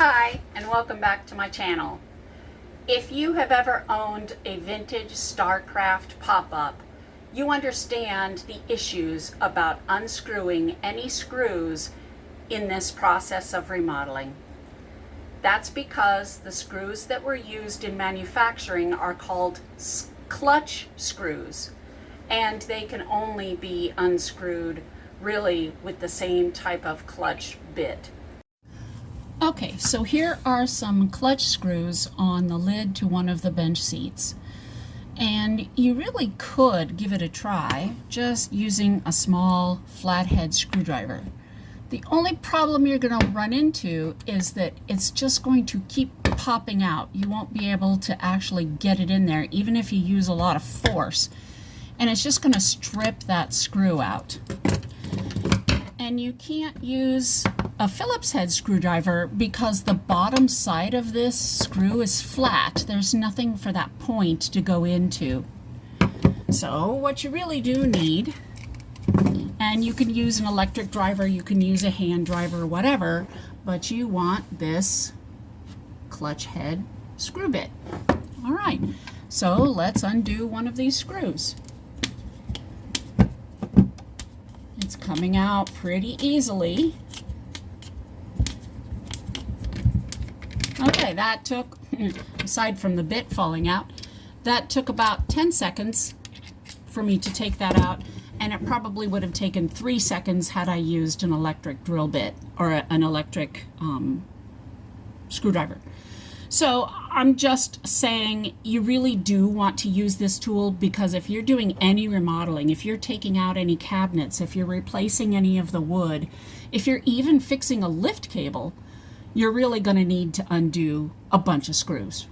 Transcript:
Hi, and welcome back to my channel. If you have ever owned a vintage Starcraft pop-up, you understand the issues about unscrewing any screws in this process of remodeling. That's because the screws that were used in manufacturing are called clutch screws, and they can only be unscrewed really with the same type of clutch bit. Okay, so here are some clutch screws on the lid to one of the bench seats. And you really could give it a try just using a small flathead screwdriver. The only problem you're going to run into is that it's just going to keep popping out. You won't be able to actually get it in there even if you use a lot of force. And it's just going to strip that screw out. And you can't use a Phillips head screwdriver because the bottom side of this screw is flat. There's nothing for that point to go into. So what you really do need, and you can use an electric driver, you can use a hand driver, whatever, but you want this clutch head screw bit. All right, so let's undo one of these screws. It's coming out pretty easily. Okay, that took, aside from the bit falling out, that took about 10 seconds for me to take that out, and it probably would have taken 3 seconds had I used an electric drill bit or an electric screwdriver. So I'm just saying you really do want to use this tool, because if you're doing any remodeling, if you're taking out any cabinets, if you're replacing any of the wood, if you're even fixing a lift cable, you're really going to need to undo a bunch of screws.